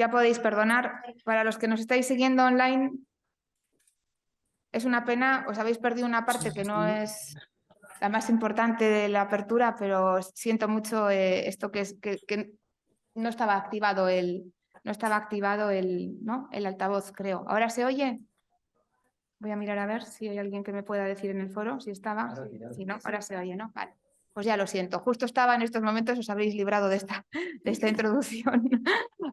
ya podéis perdonar. Para los que nos estáis siguiendo online, es una pena, os habéis perdido una parte que no es la más importante de la apertura, pero siento mucho esto que no estaba activado el altavoz, creo. ¿Ahora se oye? Voy a mirar a ver si hay alguien que me pueda decir en el foro si estaba. Si no, ahora se oye, ¿no? Vale. Pues ya lo siento. Justo estaba en estos momentos, os habréis librado de esta introducción.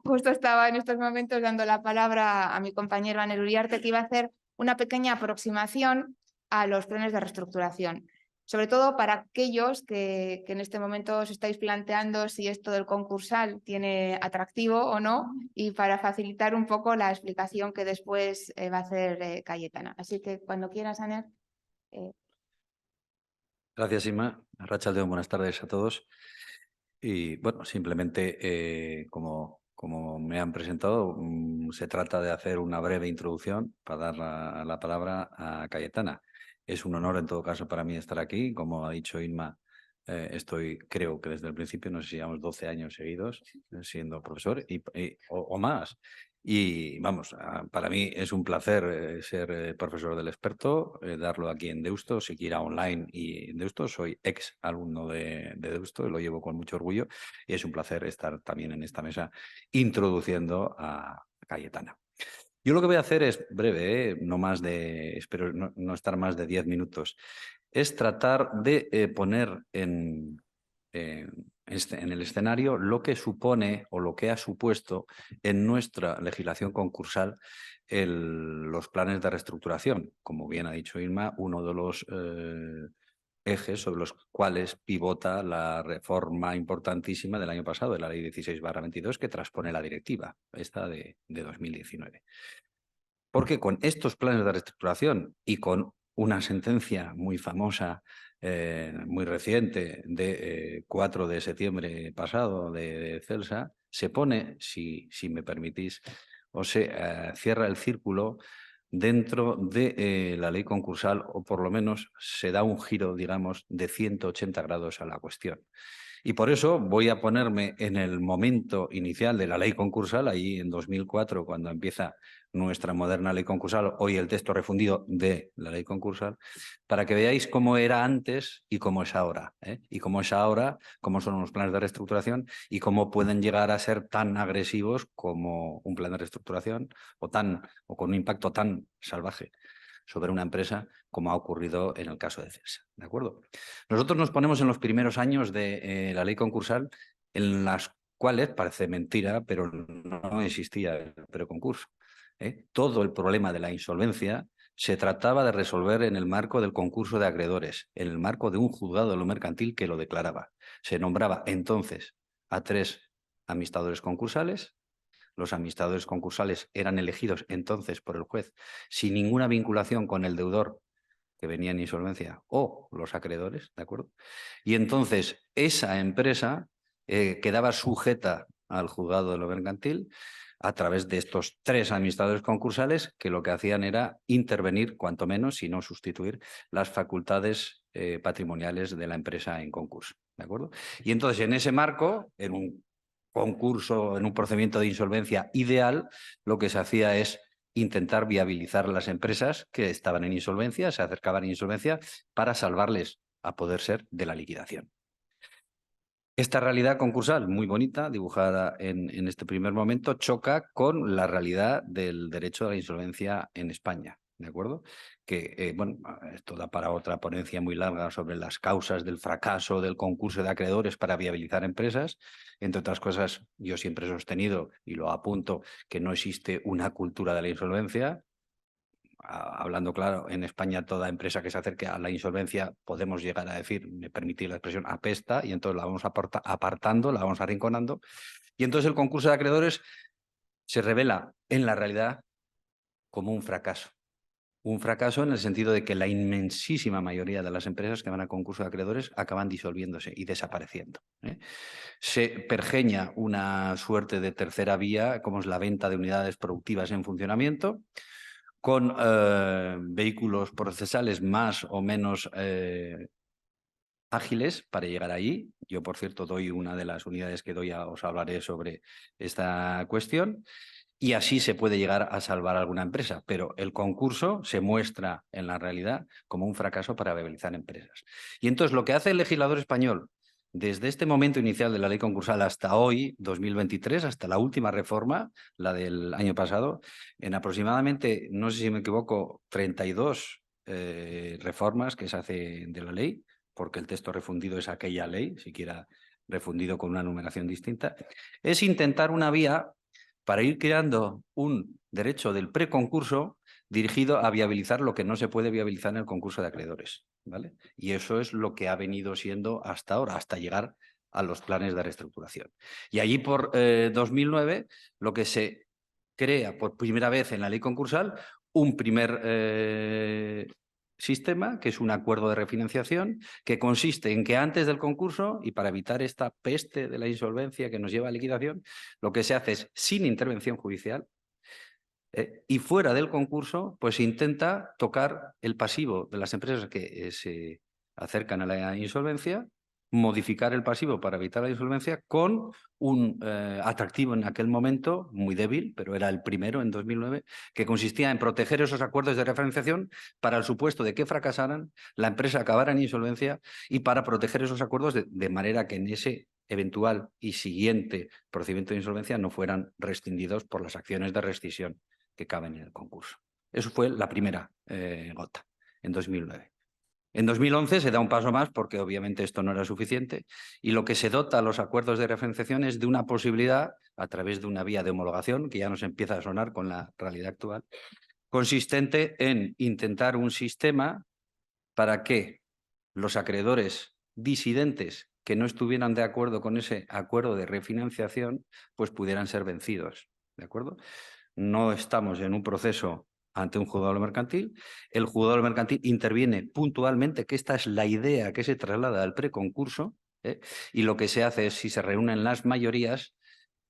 Justo estaba en estos momentos dando la palabra a mi compañero Anel Uriarte, que iba a hacer una pequeña aproximación a los planes de reestructuración. Sobre todo para aquellos que en este momento os estáis planteando si esto del concursal tiene atractivo o no, y para facilitar un poco la explicación que después va a hacer Cayetana. Así que cuando quieras, Anel. Gracias, Inma. Arratsalde on, buenas tardes a todos. Y bueno, simplemente como me han presentado, se trata de hacer una breve introducción para dar la palabra a Cayetana. Es un honor en todo caso para mí estar aquí. Como ha dicho Inma, creo que desde el principio, no sé si llevamos 12 años seguidos siendo profesor o más. Y vamos, para mí es un placer ser profesor del experto, darlo aquí en Deusto, siquiera online y en Deusto. Soy ex alumno de Deusto y lo llevo con mucho orgullo. Y es un placer estar también en esta mesa introduciendo a Cayetana. Yo lo que voy a hacer es breve, espero no estar más de 10 minutos. Es tratar de poner en el escenario lo que supone o lo que ha supuesto en nuestra legislación concursal los planes de reestructuración. Como bien ha dicho Inma, uno de los ejes sobre los cuales pivota la reforma importantísima del año pasado, de la Ley 16/22, que transpone la directiva, esta de 2019. Porque con estos planes de reestructuración y con una sentencia muy famosa, muy reciente, de 4 de septiembre pasado de Celsa, se pone, si me permitís, o se cierra el círculo dentro de la ley concursal, o por lo menos se da un giro, digamos, de 180 grados a la cuestión. Y por eso voy a ponerme en el momento inicial de la ley concursal, ahí en 2004, cuando empieza nuestra moderna ley concursal, hoy el texto refundido de la ley concursal, para que veáis cómo era antes y cómo es ahora, ¿eh? Y cómo es ahora, cómo son los planes de reestructuración y cómo pueden llegar a ser tan agresivos como un plan de reestructuración o con un impacto tan salvaje sobre una empresa como ha ocurrido en el caso de Celsa, ¿de acuerdo? Nosotros nos ponemos en los primeros años de la ley concursal, en las cuales, parece mentira, pero no existía el preconcurso. Todo el problema de la insolvencia se trataba de resolver en el marco del concurso de acreedores, en el marco de un juzgado de lo mercantil que lo declaraba. Se nombraba entonces a 3 administradores concursales. Los administradores concursales eran elegidos entonces por el juez sin ninguna vinculación con el deudor que venía en insolvencia o los acreedores, ¿de acuerdo? Y entonces esa empresa quedaba sujeta al juzgado de lo mercantil a través de estos 3 administradores concursales que lo que hacían era intervenir, cuanto menos, si no sustituir, las facultades patrimoniales de la empresa en concurso, ¿de acuerdo? Y entonces en ese marco, en un concurso, en un procedimiento de insolvencia ideal, lo que se hacía es intentar viabilizar las empresas que estaban en insolvencia, se acercaban a insolvencia, para salvarles, a poder ser, de la liquidación. Esta realidad concursal, muy bonita, dibujada en este primer momento, choca con la realidad del derecho a la insolvencia en España, ¿de acuerdo? Que, bueno, esto da para otra ponencia muy larga sobre las causas del fracaso del concurso de acreedores para viabilizar empresas. Entre otras cosas, yo siempre he sostenido, y lo apunto, que no existe una cultura de la insolvencia. Hablando claro, en España toda empresa que se acerque a la insolvencia, podemos llegar a decir, me permitís la expresión, apesta, y entonces la vamos apartando, la vamos arrinconando. Y entonces el concurso de acreedores se revela en la realidad como un fracaso. Un fracaso en el sentido de que la inmensísima mayoría de las empresas que van a concurso de acreedores acaban disolviéndose y desapareciendo, ¿eh? Se pergeña una suerte de tercera vía, como es la venta de unidades productivas en funcionamiento, con vehículos procesales más o menos ágiles para llegar ahí. Yo, por cierto, doy una de las unidades que doy, os hablaré sobre esta cuestión. Y así se puede llegar a salvar alguna empresa, pero el concurso se muestra en la realidad como un fracaso para viabilizar empresas. Y entonces lo que hace el legislador español desde este momento inicial de la ley concursal hasta hoy, 2023, hasta la última reforma, la del año pasado, en aproximadamente, no sé si me equivoco, 32 reformas que se hacen de la ley, porque el texto refundido es aquella ley, siquiera refundido con una numeración distinta, es intentar una vía para ir creando un derecho del preconcurso dirigido a viabilizar lo que no se puede viabilizar en el concurso de acreedores, ¿vale? Y eso es lo que ha venido siendo hasta ahora, hasta llegar a los planes de reestructuración. Y allí por 2009 lo que se crea por primera vez en la ley concursal un primer sistema, que es un acuerdo de refinanciación, que consiste en que antes del concurso, y para evitar esta peste de la insolvencia que nos lleva a liquidación, lo que se hace es, sin intervención judicial, y fuera del concurso, pues se intenta tocar el pasivo de las empresas que se acercan a la insolvencia, modificar el pasivo para evitar la insolvencia con un atractivo en aquel momento, muy débil, pero era el primero en 2009, que consistía en proteger esos acuerdos de refinanciación para el supuesto de que fracasaran, la empresa acabara en insolvencia y para proteger esos acuerdos de manera que en ese eventual y siguiente procedimiento de insolvencia no fueran rescindidos por las acciones de rescisión que caben en el concurso. Eso fue la primera gota, en 2009. En 2011 se da un paso más porque obviamente esto no era suficiente y lo que se dota a los acuerdos de refinanciación es de una posibilidad, a través de una vía de homologación, que ya nos empieza a sonar con la realidad actual, consistente en intentar un sistema para que los acreedores disidentes que no estuvieran de acuerdo con ese acuerdo de refinanciación, pues pudieran ser vencidos, ¿de acuerdo? No estamos en un proceso ante un juzgado mercantil. El juzgado mercantil interviene puntualmente, que esta es la idea que se traslada al preconcurso, y lo que se hace es, si se reúnen las mayorías,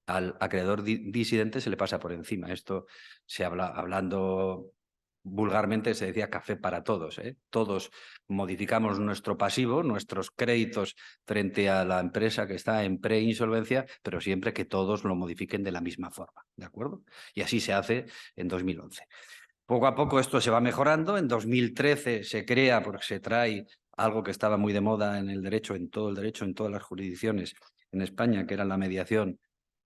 al acreedor disidente se le pasa por encima. Esto se habla, hablando vulgarmente, se decía café para todos. Todos modificamos nuestro pasivo, nuestros créditos frente a la empresa que está en preinsolvencia, pero siempre que todos lo modifiquen de la misma forma, ¿de acuerdo? Y así se hace en 2011. Poco a poco esto se va mejorando. En 2013 se crea, porque se trae algo que estaba muy de moda en el derecho, en todo el derecho, en todas las jurisdicciones en España, que era la mediación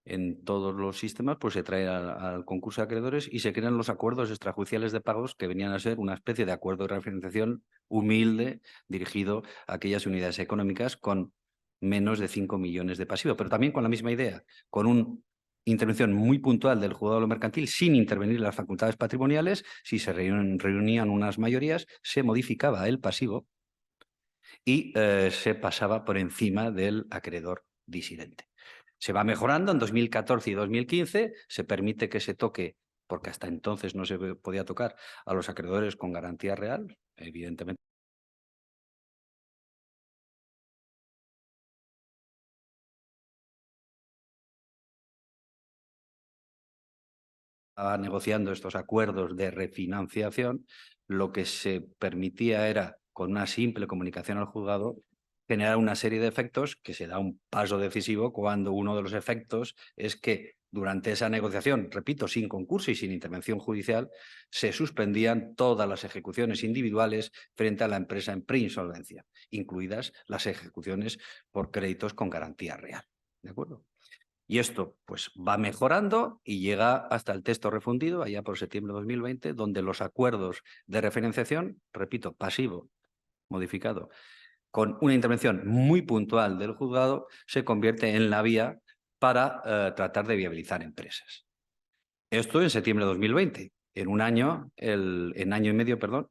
en todos los sistemas, pues se trae al concurso de acreedores y se crean los acuerdos extrajudiciales de pagos, que venían a ser una especie de acuerdo de refinanciación humilde dirigido a aquellas unidades económicas con menos de 5 millones de pasivo, pero también con la misma idea, con una intervención muy puntual del juzgado de lo mercantil, sin intervenir las facultades patrimoniales. Si se reunían unas mayorías, se modificaba el pasivo y se pasaba por encima del acreedor disidente. Se va mejorando. En 2014 y 2015 se permite que se toque, porque hasta entonces no se podía tocar, a los acreedores con garantía real, evidentemente. Estaba negociando estos acuerdos de refinanciación, lo que se permitía era, con una simple comunicación al juzgado, generar una serie de efectos, que se da un paso decisivo cuando uno de los efectos es que durante esa negociación, repito, sin concurso y sin intervención judicial, se suspendían todas las ejecuciones individuales frente a la empresa en preinsolvencia, incluidas las ejecuciones por créditos con garantía real. ¿De acuerdo? Y esto pues va mejorando y llega hasta el texto refundido, allá por septiembre de 2020, donde los acuerdos de refinanciación, repito, pasivo, modificado, con una intervención muy puntual del juzgado, se convierte en la vía para tratar de viabilizar empresas. Esto en septiembre de 2020. En año y medio, perdón,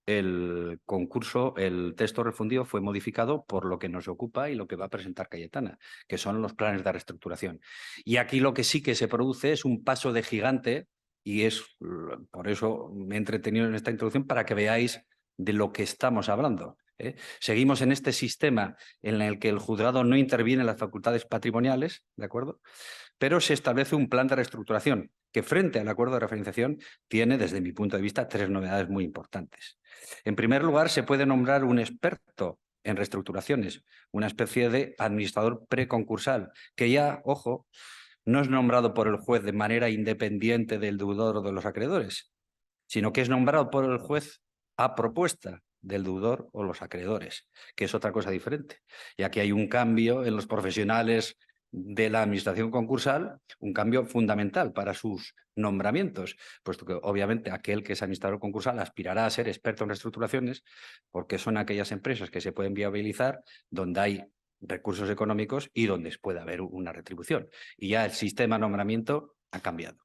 el concurso, el texto refundido fue modificado por lo que nos ocupa y lo que va a presentar Cayetana, que son los planes de reestructuración. Y aquí lo que sí que se produce es un paso de gigante, y es por eso me he entretenido en esta introducción, para que veáis de lo que estamos hablando. Seguimos en este sistema en el que el juzgado no interviene en las facultades patrimoniales, ¿de acuerdo? Pero se establece un plan de reestructuración que, frente al acuerdo de refinanciación, tiene, desde mi punto de vista, tres novedades muy importantes. En primer lugar, se puede nombrar un experto en reestructuraciones, una especie de administrador preconcursal, que ya, ojo, no es nombrado por el juez de manera independiente del deudor o de los acreedores, sino que es nombrado por el juez a propuesta del deudor o los acreedores, que es otra cosa diferente. Y aquí hay un cambio en los profesionales de la administración concursal, un cambio fundamental para sus nombramientos, puesto que obviamente aquel que es administrador concursal aspirará a ser experto en reestructuraciones, porque son aquellas empresas que se pueden viabilizar donde hay recursos económicos y donde puede haber una retribución. Y ya el sistema de nombramiento ha cambiado.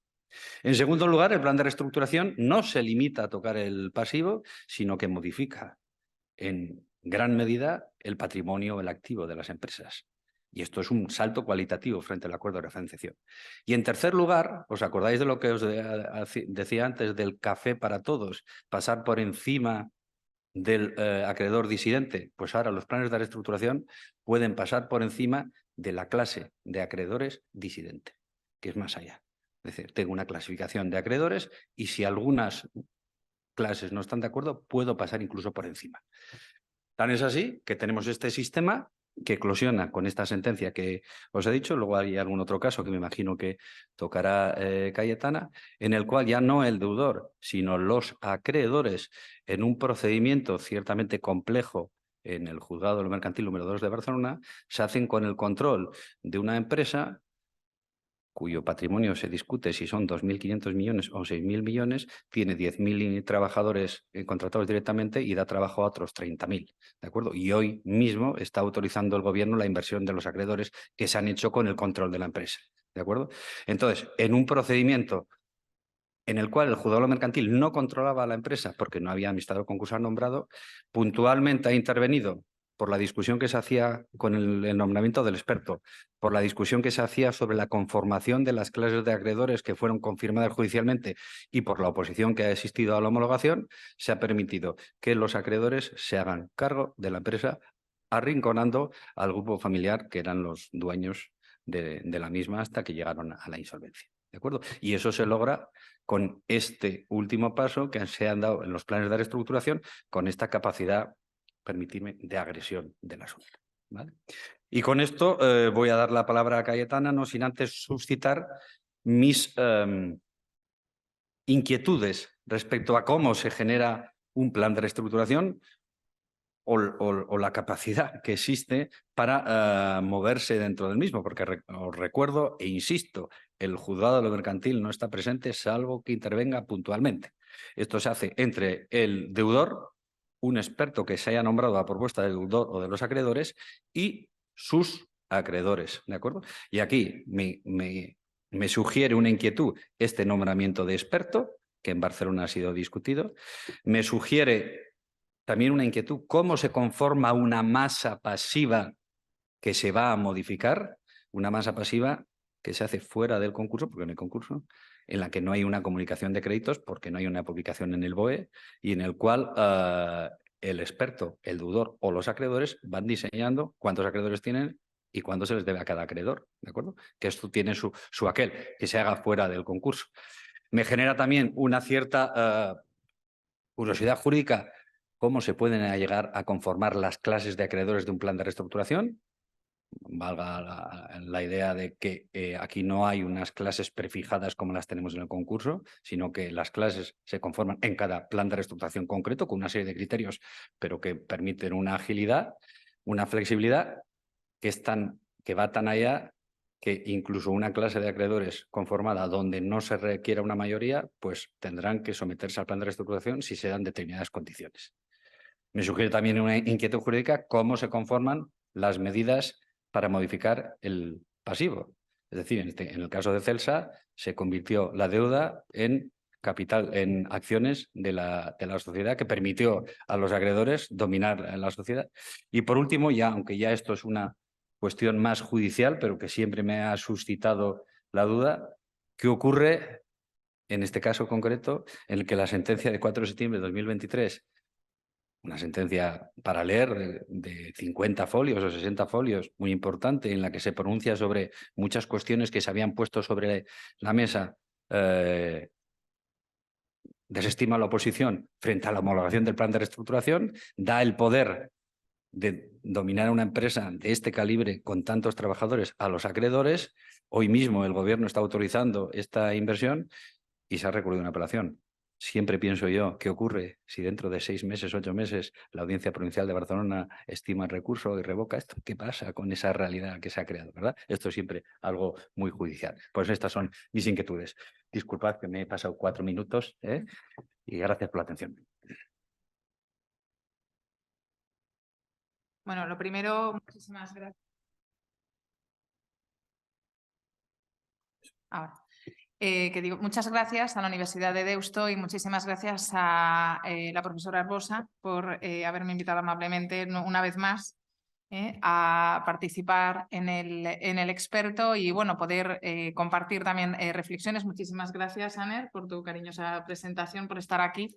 En segundo lugar, el plan de reestructuración no se limita a tocar el pasivo, sino que modifica en gran medida el patrimonio o el activo de las empresas. Y esto es un salto cualitativo frente al acuerdo de referenciación. Y en tercer lugar, ¿os acordáis de lo que os decía antes del café para todos? Pasar por encima del acreedor disidente. Pues ahora los planes de reestructuración pueden pasar por encima de la clase de acreedores disidente, que es más allá. Es decir, tengo una clasificación de acreedores y si algunas clases no están de acuerdo, puedo pasar incluso por encima. Tan es así que tenemos este sistema que eclosiona con esta sentencia que os he dicho, luego hay algún otro caso que me imagino que tocará Cayetana, en el cual ya no el deudor, sino los acreedores en un procedimiento ciertamente complejo en el Juzgado de lo Mercantil número 2 de Barcelona, se hacen con el control de una empresa cuyo patrimonio se discute si son 2.500 millones o 6.000 millones, tiene 10.000 trabajadores contratados directamente y da trabajo a otros 30.000, ¿de acuerdo? Y hoy mismo está autorizando el gobierno la inversión de los acreedores que se han hecho con el control de la empresa, ¿de acuerdo? Entonces, en un procedimiento en el cual el juzgado mercantil no controlaba a la empresa porque no había administrador concursal nombrado, puntualmente ha intervenido por la discusión que se hacía con el nombramiento del experto, por la discusión que se hacía sobre la conformación de las clases de acreedores que fueron confirmadas judicialmente y por la oposición que ha existido a la homologación, se ha permitido que los acreedores se hagan cargo de la empresa arrinconando al grupo familiar que eran los dueños de la misma hasta que llegaron a la insolvencia. ¿De acuerdo? Y eso se logra con este último paso que se han dado en los planes de reestructuración, con esta capacidad, permitidme, de agresión del asunto. ¿Vale? Y con esto voy a dar la palabra a Cayetana, no sin antes suscitar mis inquietudes respecto a cómo se genera un plan de reestructuración o la capacidad que existe para moverse dentro del mismo, porque os recuerdo e insisto, el juzgado de lo mercantil no está presente salvo que intervenga puntualmente. Esto se hace entre el deudor, un experto que se haya nombrado a propuesta del deudor o de los acreedores y sus acreedores, ¿de acuerdo? Y aquí me sugiere una inquietud este nombramiento de experto, que en Barcelona ha sido discutido, me sugiere también una inquietud, ¿cómo se conforma una masa pasiva que se va a modificar? Una masa pasiva que se hace fuera del concurso, porque no hay concurso, en la que no hay una comunicación de créditos, porque no hay una publicación en el BOE, y en el cual el experto, el deudor o los acreedores van diseñando cuántos acreedores tienen y cuándo se les debe a cada acreedor, ¿de acuerdo? Que esto tiene su aquel, que se haga fuera del concurso. Me genera también una cierta curiosidad jurídica. ¿Cómo se pueden llegar a conformar las clases de acreedores de un plan de reestructuración? Valga la idea de que aquí no hay unas clases prefijadas como las tenemos en el concurso, sino que las clases se conforman en cada plan de reestructuración concreto con una serie de criterios, pero que permiten una agilidad, una flexibilidad que va tan allá que incluso una clase de acreedores conformada donde no se requiera una mayoría, pues tendrán que someterse al plan de reestructuración si se dan determinadas condiciones. Me sugiere también una inquietud jurídica cómo se conforman las medidas para modificar el pasivo. Es decir, en el caso de Celsa se convirtió la deuda en capital, en acciones de la sociedad que permitió a los acreedores dominar la sociedad. Y por último, aunque ya esto es una cuestión más judicial, pero que siempre me ha suscitado la duda, ¿qué ocurre en este caso concreto en el que la sentencia de 4 de septiembre de 2023, una sentencia para leer de 50 folios o 60 folios, muy importante, en la que se pronuncia sobre muchas cuestiones que se habían puesto sobre la mesa, desestima la oposición frente a la homologación del plan de reestructuración, da el poder de dominar una empresa de este calibre con tantos trabajadores a los acreedores. Hoy mismo el gobierno está autorizando esta inversión y se ha recurrido a una apelación. Siempre pienso yo, ¿qué ocurre si dentro de 6 meses, 8 meses, la Audiencia Provincial de Barcelona estima el recurso y revoca esto? ¿Qué pasa con esa realidad que se ha creado, verdad? Esto es siempre algo muy judicial. Pues estas son mis inquietudes. Disculpad que me he pasado 4 minutos, y gracias por la atención. Bueno, lo primero, muchísimas gracias. Ahora. Que digo, muchas gracias a la Universidad de Deusto y muchísimas gracias a la profesora Arbosa por haberme invitado amablemente una vez más a participar en el experto y bueno, poder compartir también reflexiones. Muchísimas gracias, Aner, por tu cariñosa presentación, por estar aquí.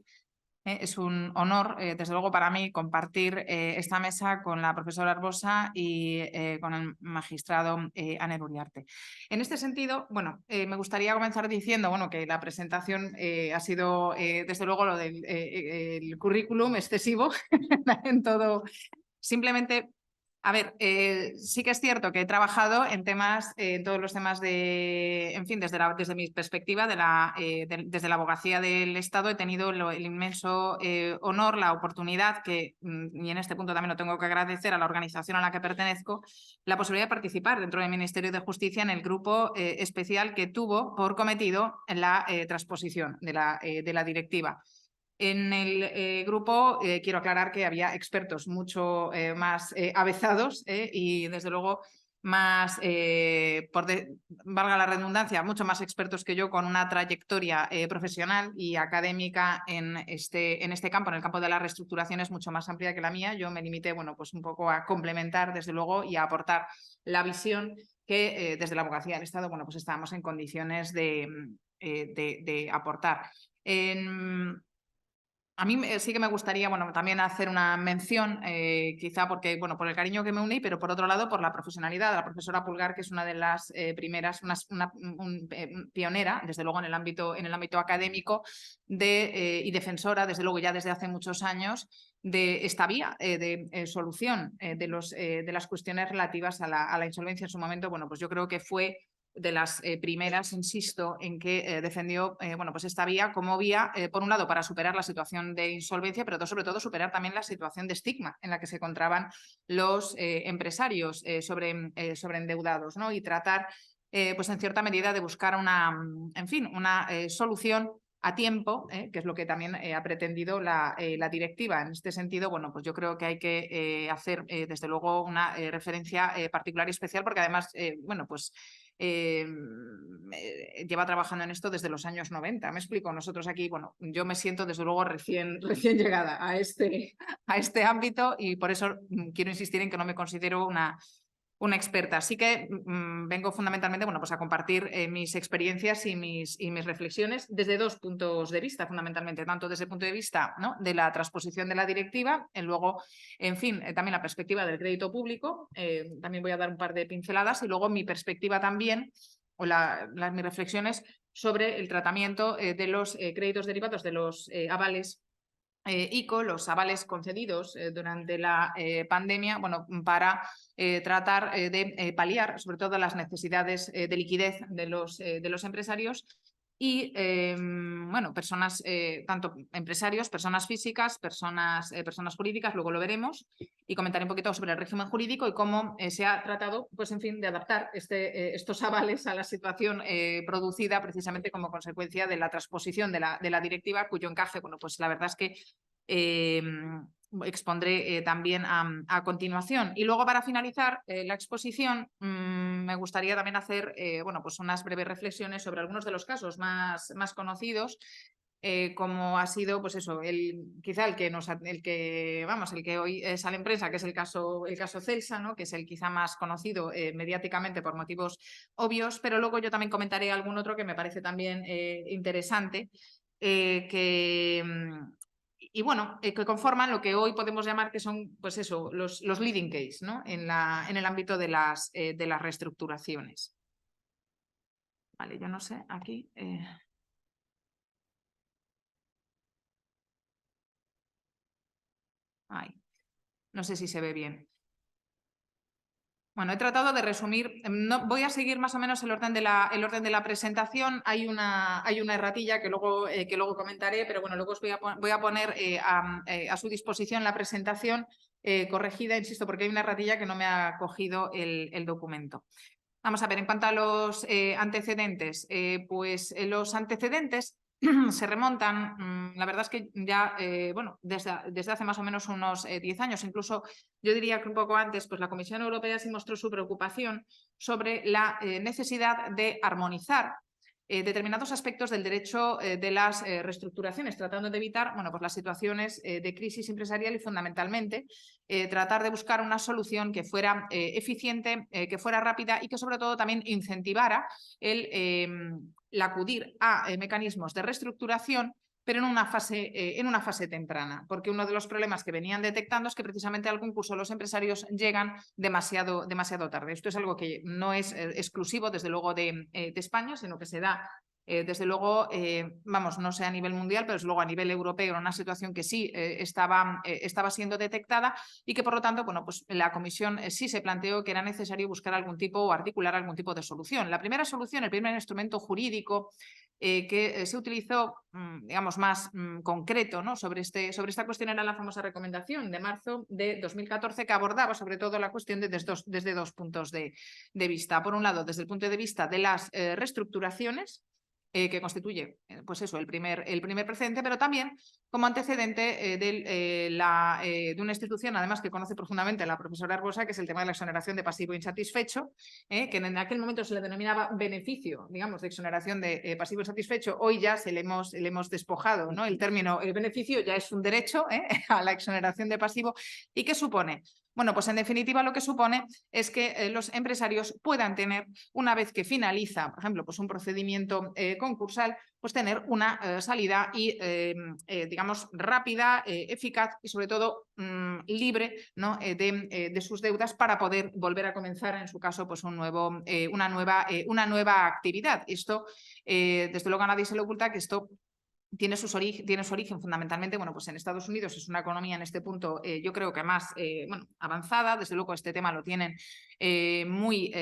Es un honor, desde luego, para mí compartir esta mesa con la profesora Arbosa y con el magistrado Aner Uriarte. En este sentido, bueno, me gustaría comenzar diciendo bueno, que la presentación ha sido, desde luego, lo del el currículum excesivo en todo. Simplemente, a ver, sí que es cierto que he trabajado en temas, en todos los temas de, en fin, desde mi perspectiva, desde la abogacía del Estado, he tenido el inmenso honor, la oportunidad, y en este punto también lo tengo que agradecer a la organización a la que pertenezco, la posibilidad de participar dentro del Ministerio de Justicia en el grupo especial que tuvo por cometido en la transposición de la directiva. En el grupo quiero aclarar que había expertos mucho más avezados y desde luego más, valga la redundancia, mucho más expertos que yo con una trayectoria profesional y académica en este campo, en el campo de las reestructuraciones mucho más amplia que la mía. Yo me limité, bueno, pues un poco a complementar desde luego y a aportar la visión que desde la abogacía del Estado, bueno, pues estábamos en condiciones de aportar. A mí sí que me gustaría, bueno, también hacer una mención, quizá porque, bueno, por el cariño que me uní, pero por otro lado por la profesionalidad de la profesora Pulgar, que es una de las primeras, una pionera, desde luego en el ámbito académico y defensora, desde luego ya desde hace muchos años, de esta vía de solución de las cuestiones relativas a la insolvencia en su momento. Bueno, pues yo creo que fue de las primeras, insisto, en que defendió bueno, pues esta vía como vía, por un lado, para superar la situación de insolvencia, pero sobre todo superar también la situación de estigma en la que se encontraban los empresarios sobreendeudados, ¿no? Y tratar, pues en cierta medida, de buscar una solución a tiempo, que es lo que también ha pretendido la directiva. En este sentido, bueno, pues yo creo que hay que hacer, desde luego, una referencia particular y especial, porque además, bueno, pues lleva trabajando en esto desde los años 90. Me explico, nosotros aquí, bueno, yo me siento desde luego recién llegada a este ámbito y por eso quiero insistir en que no me considero una experta. Así que vengo fundamentalmente, bueno, pues a compartir mis experiencias y mis reflexiones desde dos puntos de vista, fundamentalmente, tanto desde el punto de vista, ¿no?, de la transposición de la directiva, y luego, en fin, también la perspectiva del crédito público, también voy a dar un par de pinceladas, y luego mi perspectiva también, o mis reflexiones sobre el tratamiento de los créditos derivados de los avales ICO, los avales concedidos durante la pandemia, bueno, para tratar de paliar sobre todo las necesidades de liquidez de los empresarios y, bueno, personas, tanto empresarios, personas físicas, personas jurídicas, luego lo veremos, y comentaré un poquito sobre el régimen jurídico y cómo se ha tratado, pues en fin, de adaptar estos avales a la situación producida precisamente como consecuencia de la transposición de la directiva, cuyo encaje, bueno, pues la verdad es que expondré también a continuación. Y luego, para finalizar la exposición, me gustaría también hacer bueno, pues unas breves reflexiones sobre algunos de los casos más conocidos, como ha sido, pues eso, quizá el que hoy sale en prensa, que es el caso Celsa, ¿no?, que es el quizá más conocido mediáticamente por motivos obvios, pero luego yo también comentaré algún otro que me parece también interesante, y bueno, que conforman lo que hoy podemos llamar que son, pues eso, los leading case, ¿no?, en el ámbito de las reestructuraciones. Vale, yo no sé, aquí... Ahí. No sé si se ve bien. Bueno, he tratado de resumir, no, voy a seguir más o menos el orden de la presentación. Hay una erratilla que luego comentaré, pero bueno, luego os voy a poner a su disposición la presentación corregida, insisto, porque hay una erratilla que no me ha cogido el documento. Vamos a ver, en cuanto a los antecedentes, pues los antecedentes se remontan, la verdad es que ya, bueno, desde hace más o menos unos 10 años, incluso yo diría que un poco antes, pues la Comisión Europea sí mostró su preocupación sobre la necesidad de armonizar determinados aspectos del derecho de las reestructuraciones, tratando de evitar, bueno, pues las situaciones de crisis empresarial y fundamentalmente tratar de buscar una solución que fuera eficiente, que fuera rápida y que sobre todo también incentivara el acudir a mecanismos de reestructuración, pero en una fase temprana, porque uno de los problemas que venían detectando es que precisamente al concurso los empresarios llegan demasiado tarde. Esto es algo que no es exclusivo, desde luego, de España, sino que se da desde luego, vamos, no sé a nivel mundial, pero desde luego a nivel europeo, era una situación que sí estaba siendo detectada y que, por lo tanto, bueno, pues la Comisión sí se planteó que era necesario buscar algún tipo o articular algún tipo de solución. La primera solución, el primer instrumento jurídico que se utilizó, digamos, más concreto, ¿no?, sobre esta cuestión era la famosa recomendación de marzo de 2014 que abordaba sobre todo la cuestión desde dos puntos de vista. Por un lado, desde el punto de vista de las reestructuraciones, que constituye, pues eso, el primer precedente, pero también como antecedente de una institución, además, que conoce profundamente la profesora Arbosa, que es el tema de la exoneración de pasivo insatisfecho, que en aquel momento se le denominaba beneficio, digamos, de exoneración de pasivo insatisfecho. Hoy ya le hemos despojado, ¿no?, el término beneficio, ya es un derecho a la exoneración de pasivo. ¿Y qué supone? Bueno, pues en definitiva lo que supone es que los empresarios puedan tener, una vez que finaliza, por ejemplo, pues un procedimiento concursal, pues tener una salida y, digamos, rápida, eficaz y sobre todo libre, ¿no?, de sus deudas, para poder volver a comenzar, en su caso, pues una nueva actividad. Esto, desde luego, a nadie se le oculta que esto tiene su origen fundamentalmente, bueno, pues en Estados Unidos. Es una economía en este punto, yo creo que más bueno, avanzada. Desde luego este tema lo tienen muy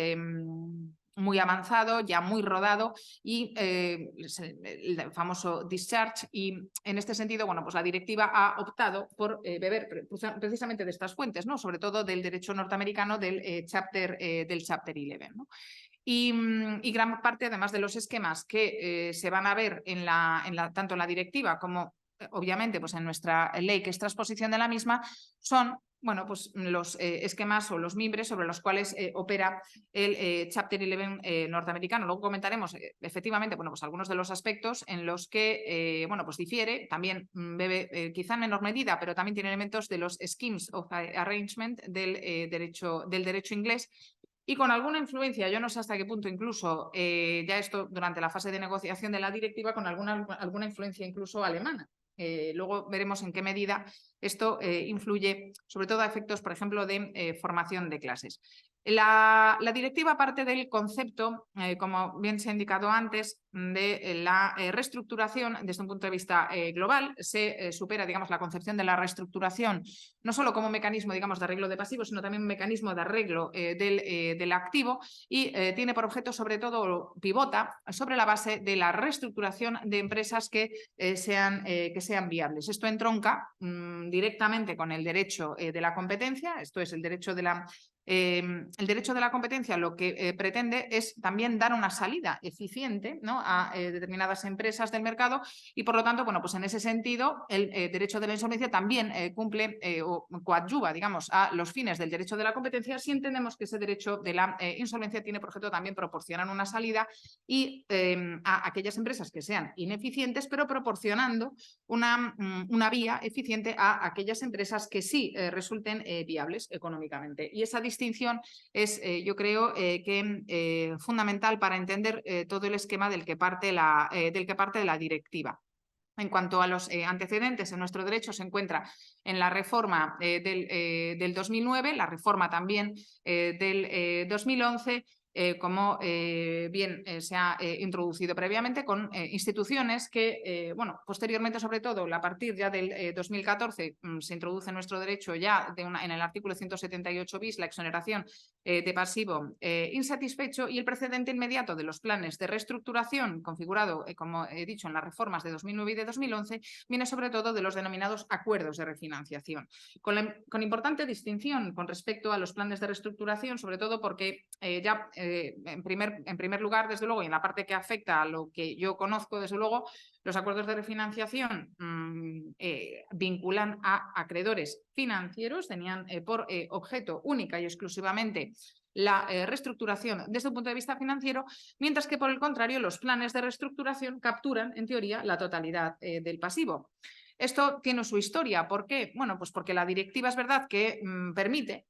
avanzado, ya muy rodado, y el famoso discharge. Y en este sentido, bueno, pues la directiva ha optado por beber precisamente de estas fuentes, ¿no?, sobre todo del derecho norteamericano del Chapter 11, ¿no? Y gran parte, además, de los esquemas que se van a ver tanto en la directiva como, obviamente, pues en nuestra ley, que es transposición de la misma, son, bueno, pues los esquemas o los mimbres sobre los cuales opera el Chapter 11 norteamericano. Luego comentaremos efectivamente, bueno, pues algunos de los aspectos en los que bueno, pues difiere. También bebe, quizá en menor medida, pero también tiene elementos de los schemes of arrangement del derecho inglés, y con alguna influencia, yo no sé hasta qué punto, incluso ya esto durante la fase de negociación de la directiva, con alguna influencia incluso alemana. Luego veremos en qué medida esto influye, sobre todo a efectos, por ejemplo, de formación de clases. La directiva parte del concepto, como bien se ha indicado antes, de la reestructuración desde un punto de vista global. Se supera, digamos, la concepción de la reestructuración no solo como mecanismo, digamos, de arreglo de pasivos, sino también un mecanismo de arreglo del activo, y tiene por objeto, sobre todo, pivota sobre la base de la reestructuración de empresas que sean viables. Esto entronca directamente con el derecho de la competencia. Esto es, el derecho de la competencia lo que pretende es también dar una salida eficiente, ¿no?, a determinadas empresas del mercado, y por lo tanto, bueno, pues en ese sentido el derecho de la insolvencia también cumple o coadyuva, digamos, a los fines del derecho de la competencia, si entendemos que ese derecho de la insolvencia tiene por objeto también proporcionar una salida y a aquellas empresas que sean ineficientes, pero proporcionando una vía eficiente a aquellas empresas que sí resulten viables económicamente. Y esa distinción es, yo creo, que fundamental para entender todo el esquema del que parte la directiva. En cuanto a los antecedentes en nuestro derecho, se encuentra en la reforma del 2009, la reforma también del 2011, como bien se ha introducido previamente, con instituciones que, bueno, posteriormente, sobre todo, a partir ya del 2014, se introduce en nuestro derecho ya en el artículo 178 bis la exoneración de pasivo insatisfecho, y el precedente inmediato de los planes de reestructuración configurado, como he dicho, en las reformas de 2009 y de 2011, viene sobre todo de los denominados acuerdos de refinanciación, con importante distinción con respecto a los planes de reestructuración, sobre todo porque en primer lugar, desde luego, y en la parte que afecta a lo que yo conozco, desde luego, los acuerdos de refinanciación vinculan a acreedores financieros, tenían por objeto única y exclusivamente la reestructuración desde un punto de vista financiero, mientras que, por el contrario, los planes de reestructuración capturan, en teoría, la totalidad del pasivo. Esto tiene su historia. ¿Por qué? Bueno, pues porque la directiva es verdad que permite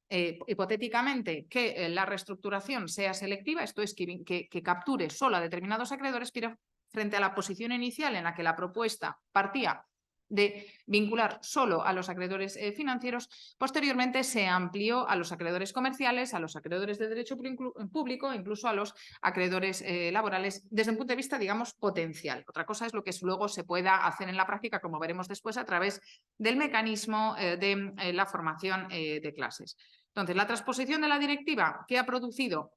hipotéticamente que la reestructuración sea selectiva, esto es que capture solo a determinados acreedores, pero frente a la posición inicial en la que la propuesta partía de vincular solo a los acreedores financieros, posteriormente se amplió a los acreedores comerciales, a los acreedores de derecho público, incluso a los acreedores laborales, desde un punto de vista, digamos, potencial. Otra cosa es lo que luego se pueda hacer en la práctica, como veremos después, a través del mecanismo de la formación de clases. Entonces, la transposición de la directiva, ¿qué ha producido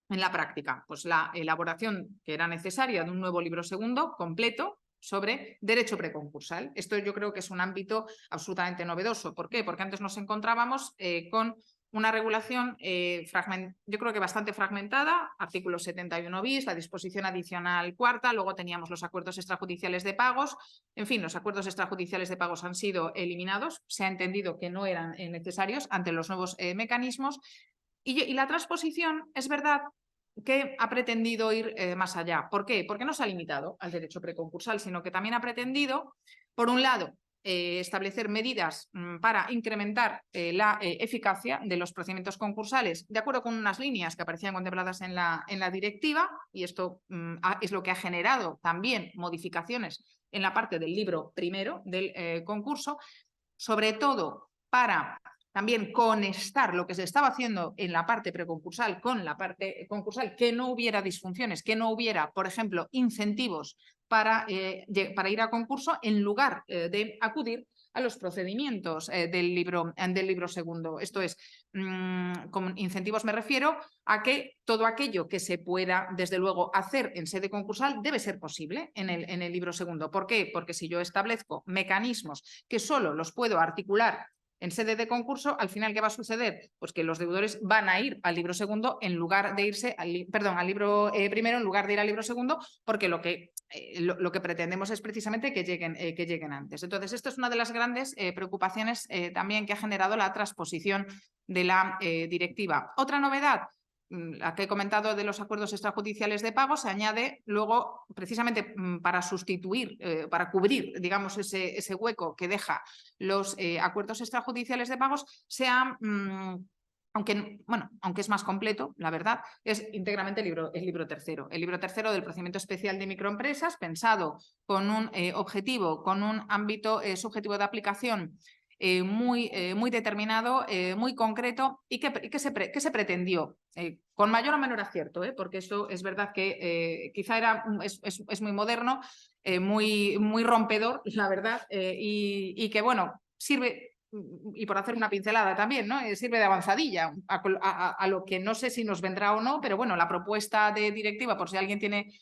en la práctica? Pues la elaboración que era necesaria de un nuevo libro segundo completo sobre derecho preconcursal. Esto yo creo que es un ámbito absolutamente novedoso. ¿Por qué? Porque antes nos encontrábamos con una regulación yo creo que bastante fragmentada, artículo 71 bis, la disposición adicional cuarta, luego teníamos los acuerdos extrajudiciales de pagos. En fin, los acuerdos extrajudiciales de pagos han sido eliminados, se ha entendido que no eran necesarios ante los nuevos mecanismos, y la transposición es verdad que ha pretendido ir más allá. ¿Por qué? Porque no se ha limitado al derecho preconcursal, sino que también ha pretendido, por un lado, establecer medidas para incrementar la eficacia de los procedimientos concursales, de acuerdo con unas líneas que aparecían contempladas en la directiva, y esto es lo que ha generado también modificaciones en la parte del libro primero del concurso, sobre todo para también conectar lo que se estaba haciendo en la parte preconcursal con la parte concursal, que no hubiera disfunciones, que no hubiera, por ejemplo, incentivos para ir a concurso, en lugar de acudir a los procedimientos del libro segundo. Esto es, con incentivos me refiero a que todo aquello que se pueda, desde luego, hacer en sede concursal debe ser posible en el libro segundo. ¿Por qué? Porque si yo establezco mecanismos que solo los puedo articular en sede de concurso, al final, ¿qué va a suceder? Pues que los deudores van a ir al libro segundo en lugar de irse al libro primero en lugar de ir al libro segundo, porque lo que pretendemos es precisamente que lleguen antes. Entonces, esto es una de las grandes preocupaciones también que ha generado la transposición de la directiva. Otra novedad, la que he comentado de los acuerdos extrajudiciales de pago, se añade luego precisamente para sustituir, para cubrir, digamos, ese hueco que deja los acuerdos extrajudiciales de pagos, aunque es más completo, la verdad, es íntegramente el libro tercero. El libro tercero del procedimiento especial de microempresas, pensado con un objetivo, con un ámbito subjetivo de aplicación muy determinado, muy concreto, y que se pretendió, con mayor o menor acierto, porque eso es verdad que quizá es muy moderno, muy rompedor, la verdad, y que, bueno, sirve, y por hacer una pincelada también, ¿no? Sirve de avanzadilla a lo que no sé si nos vendrá o no, pero bueno, la propuesta de directiva, por si alguien tiene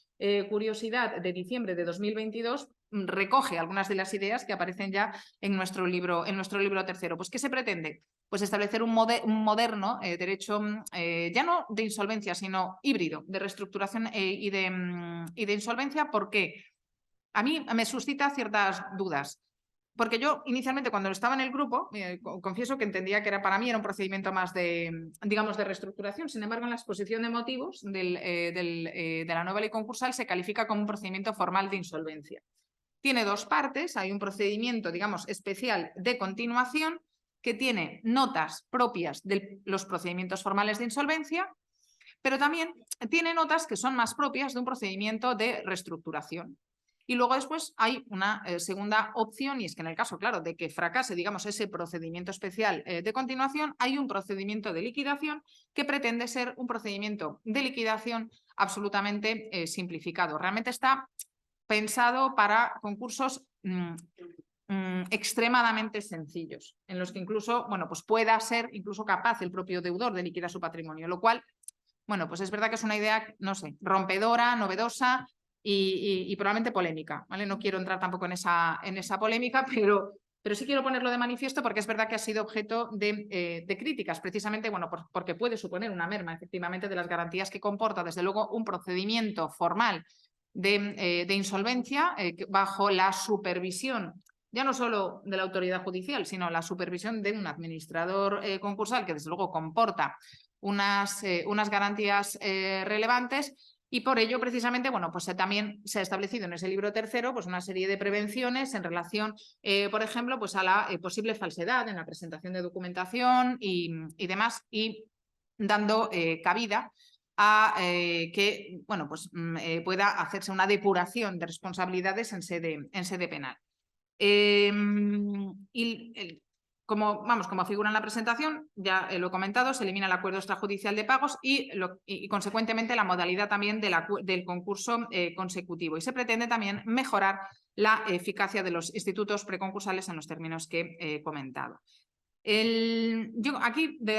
curiosidad, de diciembre de 2022, recoge algunas de las ideas que aparecen ya en nuestro libro tercero. Pues, ¿qué se pretende? Pues establecer un moderno derecho ya no de insolvencia, sino híbrido, de reestructuración y de insolvencia. ¿Por qué? A mí me suscita ciertas dudas. Porque yo inicialmente, cuando estaba en el grupo, confieso que entendía que para mí era un procedimiento más de reestructuración. Sin embargo, en la exposición de motivos de la nueva ley concursal se califica como un procedimiento formal de insolvencia. Tiene dos partes. Hay un procedimiento, digamos, especial de continuación, que tiene notas propias de los procedimientos formales de insolvencia, pero también tiene notas que son más propias de un procedimiento de reestructuración. Y luego después hay una segunda opción, y es que en el caso, claro, de que fracase, digamos, ese procedimiento especial de continuación, hay un procedimiento de liquidación que pretende ser un procedimiento de liquidación absolutamente simplificado. Realmente está pensado para concursos extremadamente sencillos, en los que incluso, bueno, pues pueda ser incluso capaz el propio deudor de liquidar su patrimonio, lo cual, bueno, pues es verdad que es una idea, no sé, rompedora, novedosa y probablemente polémica, ¿vale? No quiero entrar tampoco en esa polémica, pero sí quiero ponerlo de manifiesto porque es verdad que ha sido objeto de críticas, precisamente, bueno, porque puede suponer una merma, efectivamente, de las garantías que comporta, desde luego, un procedimiento formal de insolvencia bajo la supervisión ya no solo de la autoridad judicial, sino la supervisión de un administrador concursal que desde luego comporta unas garantías relevantes, y por ello precisamente, bueno, pues también se ha establecido en ese libro tercero pues una serie de prevenciones en relación, por ejemplo, pues a la posible falsedad en la presentación de documentación y demás, y dando cabida a que, bueno, pues pueda hacerse una depuración de responsabilidades en sede penal. Como figura en la presentación, ya lo he comentado, se elimina el acuerdo extrajudicial de pagos y consecuentemente la modalidad también del concurso consecutivo, y se pretende también mejorar la eficacia de los institutos preconcursales en los términos que he comentado. De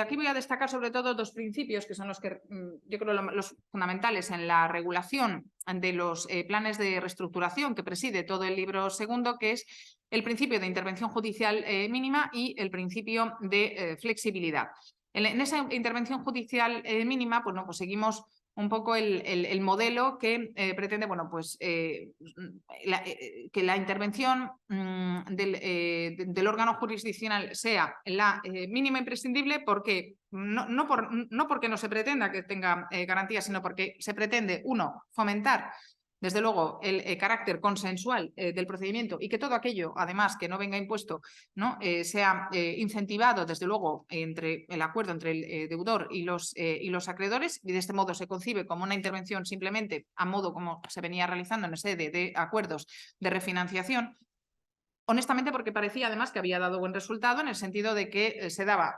aquí voy a destacar sobre todo dos principios que son los que yo creo los fundamentales en la regulación de los planes de reestructuración que preside todo el libro segundo, que es el principio de intervención judicial mínima y el principio de flexibilidad. En esa intervención judicial mínima, pues, no, pues seguimos un poco el modelo que pretende, bueno, pues que la intervención del órgano jurisdiccional sea la mínima imprescindible, porque no porque no se pretenda que tenga garantías, sino porque se pretende, uno, fomentar desde luego el carácter consensual del procedimiento, y que todo aquello, además, que no venga impuesto, ¿no? Sea incentivado, desde luego, entre el acuerdo entre el deudor y los acreedores, y de este modo se concibe como una intervención simplemente a modo como se venía realizando en sede de acuerdos de refinanciación. Honestamente, porque parecía además que había dado buen resultado, en el sentido de que se daba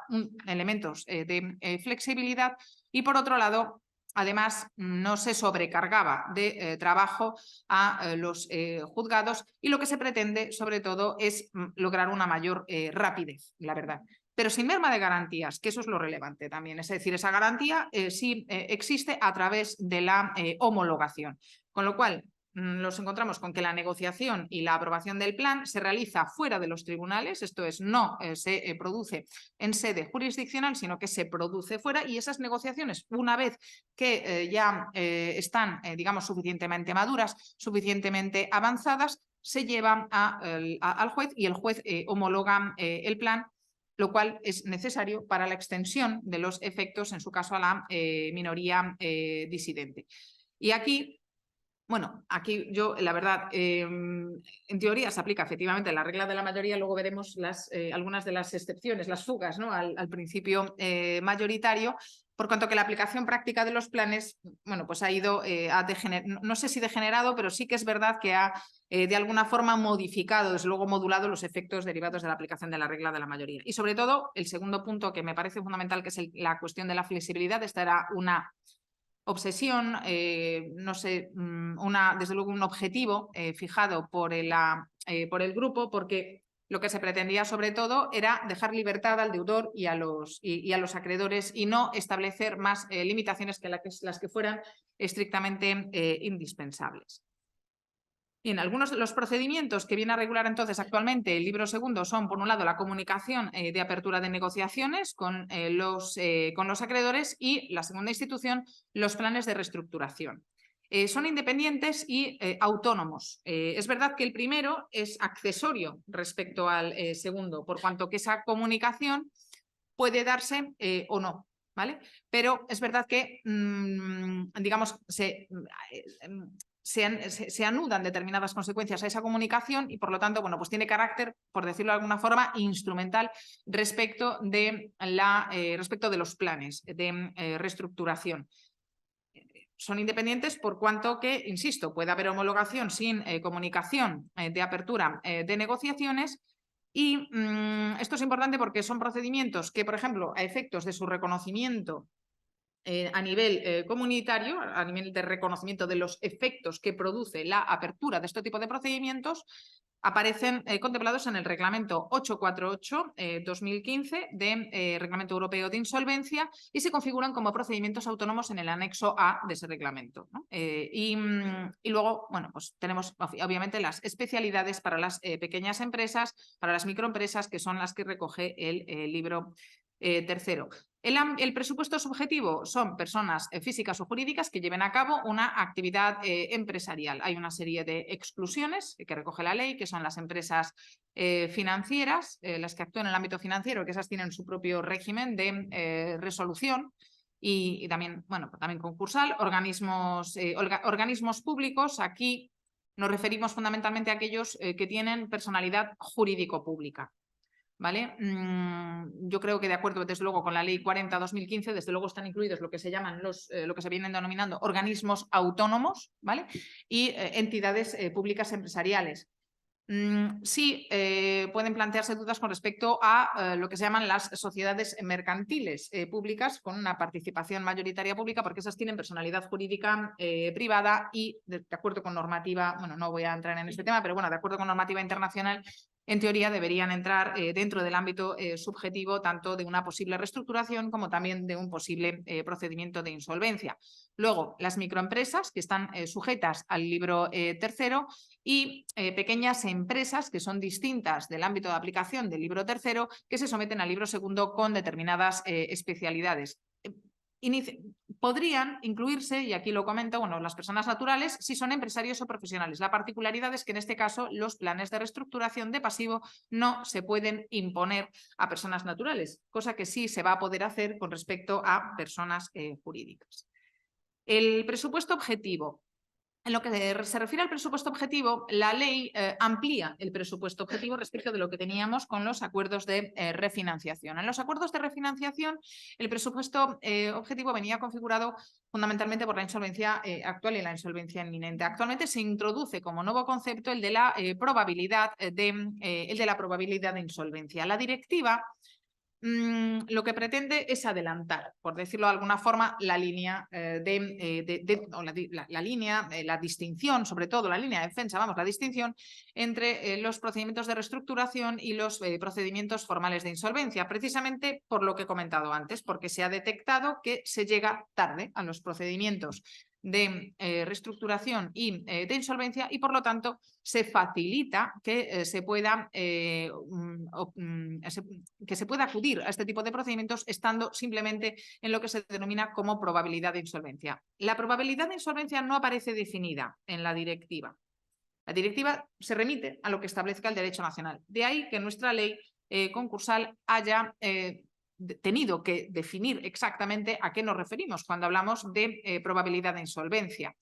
elementos de flexibilidad, y por otro lado, además, no se sobrecargaba de trabajo a los juzgados, y lo que se pretende sobre todo es lograr una mayor rapidez, la verdad. Pero sin merma de garantías, que eso es lo relevante también. Es decir, esa garantía sí existe a través de la homologación. Con lo cual, nos encontramos con que la negociación y la aprobación del plan se realiza fuera de los tribunales, esto es, no se produce en sede jurisdiccional, sino que se produce fuera, y esas negociaciones, una vez que ya están, digamos, suficientemente maduras, suficientemente avanzadas, se llevan al juez, y el juez homologa el plan, lo cual es necesario para la extensión de los efectos, en su caso, a la minoría disidente. Y aquí, bueno, aquí yo, la verdad, en teoría se aplica efectivamente la regla de la mayoría, luego veremos algunas de las excepciones, las fugas, ¿no? al principio mayoritario, por cuanto que la aplicación práctica de los planes, bueno, pues ha ido, no sé si degenerado, pero sí que es verdad que ha de alguna forma modificado, desde luego modulado, los efectos derivados de la aplicación de la regla de la mayoría. Y sobre todo, el segundo punto que me parece fundamental, que es la cuestión de la flexibilidad. Esta era una obsesión, no sé, desde luego un objetivo fijado por el grupo, porque lo que se pretendía sobre todo era dejar libertad al deudor y a los acreedores, y no establecer más limitaciones que las que fueran estrictamente indispensables. Bien, algunos de los procedimientos que viene a regular entonces actualmente el libro segundo son, por un lado, la comunicación de apertura de negociaciones con los acreedores, y la segunda institución, los planes de reestructuración. Son independientes y autónomos. Es verdad que el primero es accesorio respecto al segundo, por cuanto que esa comunicación puede darse o no, ¿vale? Pero es verdad que, digamos, se anudan determinadas consecuencias a esa comunicación, y por lo tanto, bueno, pues tiene carácter, por decirlo de alguna forma, instrumental respecto de los planes de reestructuración. son independientes por cuanto que, insisto, puede haber homologación sin comunicación de apertura de negociaciones. Y esto es importante porque son procedimientos que, por ejemplo, a efectos de su reconocimiento a nivel comunitario, a nivel de reconocimiento de los efectos que produce la apertura de este tipo de procedimientos, aparecen contemplados en el Reglamento 848-2015 de Reglamento Europeo de Insolvencia y se configuran como procedimientos autónomos en el anexo A de ese reglamento, ¿no? Y luego, bueno, pues tenemos obviamente las especialidades para las pequeñas empresas, para las microempresas, que son las que recoge el libro tercero. El presupuesto subjetivo son personas físicas o jurídicas que lleven a cabo una actividad empresarial. Hay una serie de exclusiones que recoge la ley, que son las empresas financieras, las que actúan en el ámbito financiero, que esas tienen su propio régimen de resolución. Y también, bueno, también concursal, organismos públicos. Aquí nos referimos fundamentalmente a aquellos que tienen personalidad jurídico-pública. ¿Vale? Yo creo que de acuerdo desde luego con la ley 40/2015, desde luego están incluidos lo que se llaman lo que se vienen denominando organismos autónomos, ¿vale? Y entidades públicas empresariales. Sí, pueden plantearse dudas con respecto a lo que se llaman las sociedades mercantiles públicas con una participación mayoritaria pública, porque esas tienen personalidad jurídica privada y de acuerdo con normativa, bueno, no voy a entrar en este tema, pero bueno, de acuerdo con normativa internacional, en teoría deberían entrar dentro del ámbito subjetivo tanto de una posible reestructuración como también de un posible procedimiento de insolvencia. Luego, las microempresas que están sujetas al libro tercero y pequeñas empresas que son distintas del ámbito de aplicación del libro tercero que se someten al libro segundo con determinadas especialidades. Podrían incluirse, y aquí lo comento, bueno, las personas naturales si son empresarios o profesionales. La particularidad es que en este caso los planes de reestructuración de pasivo no se pueden imponer a personas naturales, cosa que sí se va a poder hacer con respecto a personas jurídicas. El presupuesto objetivo. En lo que se refiere al presupuesto objetivo, la ley amplía el presupuesto objetivo respecto de lo que teníamos con los acuerdos de refinanciación. En los acuerdos de refinanciación, el presupuesto objetivo venía configurado fundamentalmente por la insolvencia actual y la insolvencia inminente. Actualmente se introduce como nuevo concepto el de la probabilidad de insolvencia. La directiva lo que pretende es adelantar, por decirlo de alguna forma, la línea la distinción, sobre todo la línea de defensa, vamos, la distinción entre los procedimientos de reestructuración y los procedimientos formales de insolvencia, precisamente por lo que he comentado antes, porque se ha detectado que se llega tarde a los procedimientos de reestructuración y de insolvencia y por lo tanto se facilita que se pueda acudir a este tipo de procedimientos estando simplemente en lo que se denomina como probabilidad de insolvencia. La probabilidad de insolvencia no aparece definida en la directiva. La directiva se remite a lo que establezca el derecho nacional. De ahí que nuestra ley concursal haya tenido que definir exactamente a qué nos referimos cuando hablamos de probabilidad de insolvencia.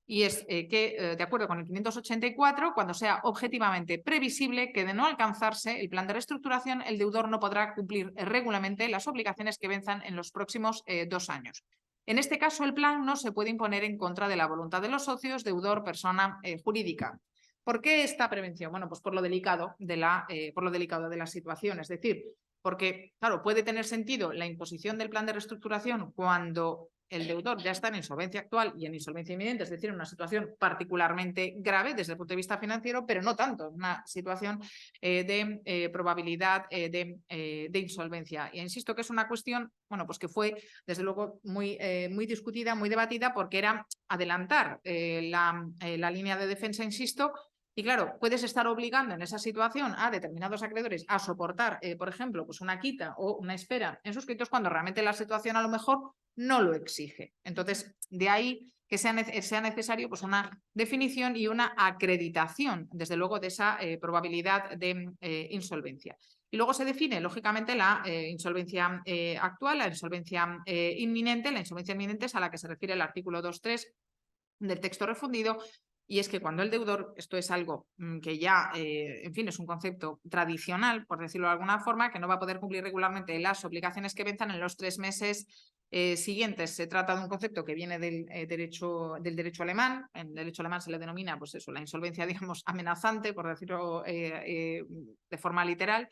Y es que, de acuerdo con el 584, cuando sea objetivamente previsible que de no alcanzarse el plan de reestructuración, el deudor no podrá cumplir regularmente las obligaciones que venzan en los próximos 2 años. En este caso, el plan no se puede imponer en contra de la voluntad de los socios, deudor, persona jurídica. ¿Por qué esta prevención? Bueno, pues por lo delicado de la situación. Es decir, porque, claro, puede tener sentido la imposición del plan de reestructuración cuando el deudor ya está en insolvencia actual y en insolvencia inminente, es decir, en una situación particularmente grave desde el punto de vista financiero, pero no tanto, en una situación de probabilidad de insolvencia. E insisto que es una cuestión, bueno, pues que fue desde luego muy discutida, muy debatida, porque era adelantar la línea de defensa, insisto. Y claro, puedes estar obligando en esa situación a determinados acreedores a soportar, por ejemplo, pues una quita o una espera en sus créditos cuando realmente la situación a lo mejor no lo exige. Entonces, de ahí que sea necesario pues una definición y una acreditación, desde luego, de esa probabilidad de insolvencia. Y luego se define, lógicamente, la insolvencia actual, la insolvencia inminente. La insolvencia inminente es a la que se refiere el artículo 2.3 del texto refundido. Y es que cuando el deudor, esto es algo que ya, en fin, es un concepto tradicional, por decirlo de alguna forma, que no va a poder cumplir regularmente las obligaciones que venzan en los 3 meses siguientes se trata de un concepto que viene del derecho alemán. En el derecho alemán se le denomina, pues eso, la insolvencia, digamos, amenazante, por decirlo de forma literal.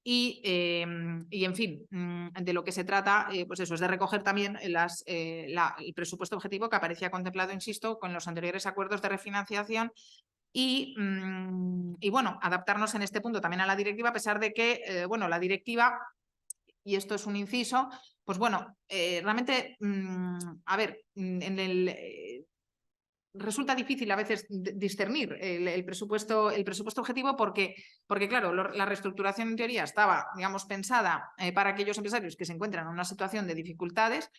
Y en fin, de lo que se trata, pues eso, es de recoger también el presupuesto objetivo que aparecía contemplado, insisto, con los anteriores acuerdos de refinanciación. Y bueno, adaptarnos en este punto también a la directiva, a pesar de que, bueno, la directiva, y esto es un inciso, pues bueno, realmente, a ver, resulta difícil a veces discernir el presupuesto objetivo porque claro, la reestructuración en teoría estaba, digamos, pensada para aquellos empresarios que se encuentran en una situación de dificultades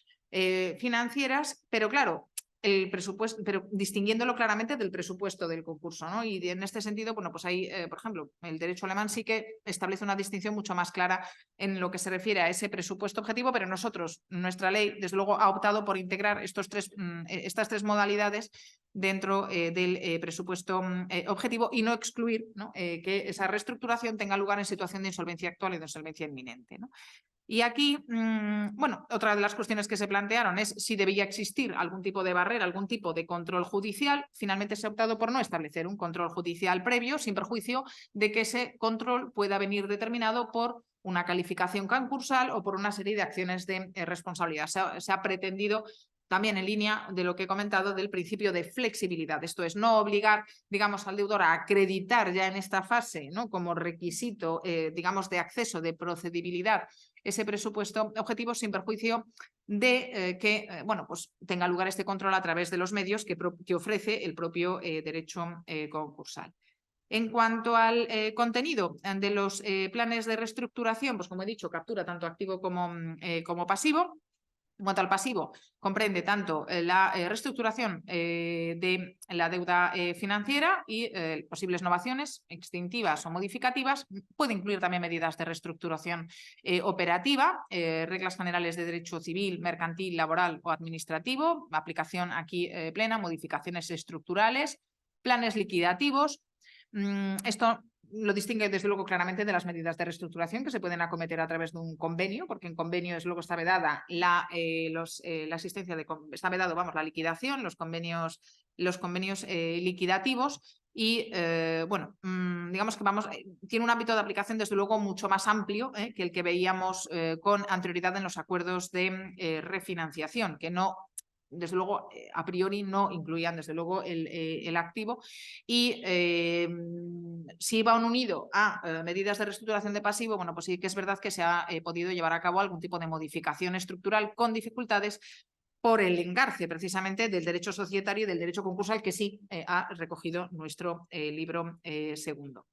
financieras, pero claro, el presupuesto, pero distinguiéndolo claramente del presupuesto del concurso, ¿no? Y en este sentido, bueno, pues ahí, por ejemplo, el derecho alemán sí que establece una distinción mucho más clara en lo que se refiere a ese presupuesto objetivo, pero nosotros, nuestra ley, desde luego, ha optado por integrar estas tres modalidades dentro del presupuesto objetivo y no excluir, ¿no? Que esa reestructuración tenga lugar en situación de insolvencia actual y de insolvencia inminente, ¿no? Y aquí, bueno, otra de las cuestiones que se plantearon es si debía existir algún tipo de barrera, algún tipo de control judicial. Finalmente se ha optado por no establecer un control judicial previo, sin perjuicio de que ese control pueda venir determinado por una calificación concursal o por una serie de acciones de responsabilidad. Se ha pretendido también en línea de lo que he comentado del principio de flexibilidad. Esto es, no obligar, digamos, al deudor a acreditar ya en esta fase, ¿no? Como requisito, digamos, de acceso, de procedibilidad, ese presupuesto objetivo, sin perjuicio de que bueno, pues tenga lugar este control a través de los medios que ofrece el propio derecho concursal. En cuanto al contenido de los planes de reestructuración, pues como he dicho, captura tanto activo como pasivo. En cuanto al pasivo, comprende tanto la reestructuración de la deuda financiera y posibles novaciones extintivas o modificativas. Puede incluir también medidas de reestructuración operativa, reglas generales de derecho civil, mercantil, laboral o administrativo, aplicación aquí plena, modificaciones estructurales, planes liquidativos. Esto lo distingue desde luego claramente de las medidas de reestructuración que se pueden acometer a través de un convenio, porque en convenio es luego está vedada la existencia de, está vedado, vamos, la liquidación, los convenios liquidativos y bueno, digamos que tiene un ámbito de aplicación desde luego mucho más amplio que el que veíamos con anterioridad en los acuerdos de refinanciación, que no, desde luego, a priori no incluían, desde luego, el activo. Y si va unido a medidas de reestructuración de pasivo, bueno, pues sí que es verdad que se ha podido llevar a cabo algún tipo de modificación estructural con dificultades por el engarce precisamente del derecho societario y del derecho concursal, que sí ha recogido nuestro libro segundo.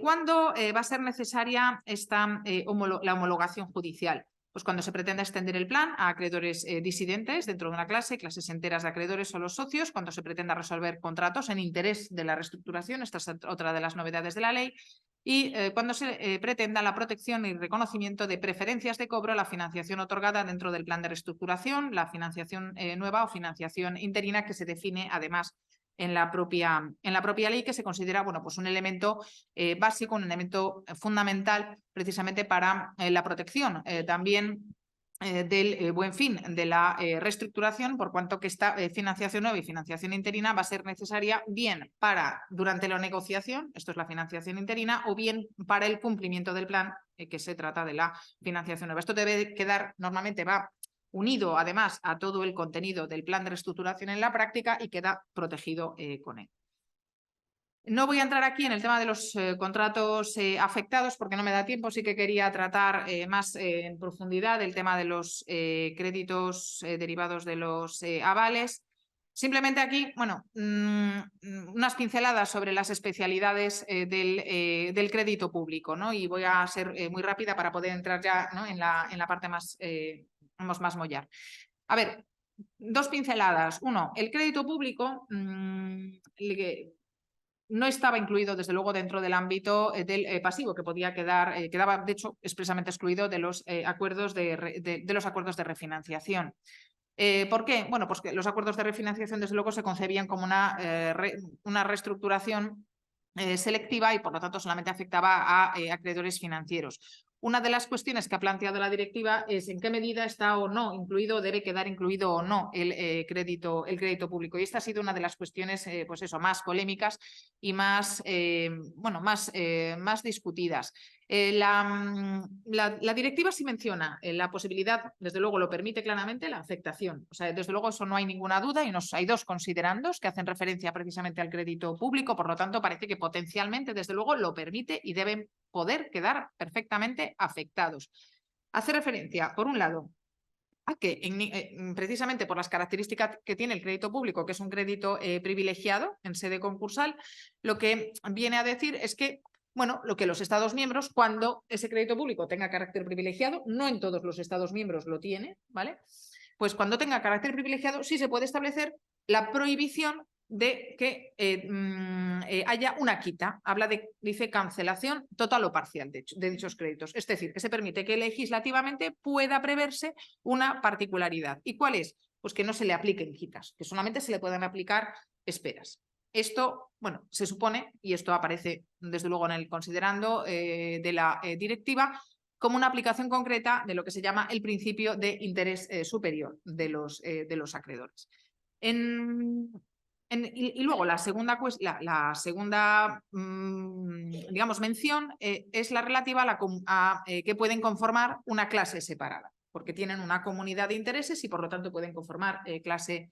¿Cuándo va a ser necesaria la homologación judicial? Pues cuando se pretenda extender el plan a acreedores disidentes dentro de una clases enteras de acreedores o los socios, cuando se pretenda resolver contratos en interés de la reestructuración, esta es otra de las novedades de la ley, y cuando se pretenda la protección y reconocimiento de preferencias de cobro a la financiación otorgada dentro del plan de reestructuración, la financiación nueva o financiación interina que se define además en la propia ley, que se considera, bueno, pues un elemento básico, un elemento fundamental precisamente para la protección también del buen fin de la reestructuración, por cuanto que esta financiación nueva y financiación interina va a ser necesaria bien para durante la negociación, esto es la financiación interina, o bien para el cumplimiento del plan, que se trata de la financiación nueva. Esto debe quedar, normalmente va unido además a todo el contenido del plan de reestructuración en la práctica y queda protegido con él. No voy a entrar aquí en el tema de los contratos afectados porque no me da tiempo, sí que quería tratar más en profundidad el tema de los créditos derivados de los avales. Simplemente aquí, bueno, unas pinceladas sobre las especialidades del crédito público, ¿no? Y voy a ser muy rápida para poder entrar ya, ¿no? en la parte más, más mollar. A ver, dos pinceladas. Uno, el crédito público no estaba incluido, desde luego, dentro del ámbito del pasivo, que podía quedaba, de hecho, expresamente excluido de los acuerdos de los acuerdos de refinanciación. ¿Por qué? Bueno, pues que los acuerdos de refinanciación, desde luego, se concebían como una reestructuración selectiva y, por lo tanto, solamente afectaba a acreedores financieros. una de las cuestiones que ha planteado la directiva es en qué medida está o no incluido, debe quedar incluido o no el crédito público. Y esta ha sido una de las cuestiones pues eso, más polémicas y más, más discutidas. La directiva sí menciona la posibilidad, desde luego lo permite claramente, la afectación. O sea, desde luego eso no hay ninguna duda y hay dos considerandos que hacen referencia precisamente al crédito público, por lo tanto parece que potencialmente, desde luego, lo permite y deben poder quedar perfectamente afectados. Hace referencia, por un lado, a que precisamente por las características que tiene el crédito público, que es un crédito privilegiado en sede concursal, lo que viene a decir es que bueno, lo que los Estados miembros, cuando ese crédito público tenga carácter privilegiado, no en todos los Estados miembros lo tiene, ¿vale? Pues cuando tenga carácter privilegiado sí se puede establecer la prohibición de que haya una quita. Dice cancelación total o parcial de dichos créditos. Es decir, que se permite que legislativamente pueda preverse una particularidad. ¿Y cuál es? Pues que no se le apliquen quitas, que solamente se le puedan aplicar esperas. Esto, bueno, se supone, y esto aparece desde luego en el considerando de la directiva, como una aplicación concreta de lo que se llama el principio de interés superior de los acreedores. Y luego la segunda digamos, mención es la relativa a que pueden conformar una clase separada, porque tienen una comunidad de intereses y por lo tanto pueden conformar clase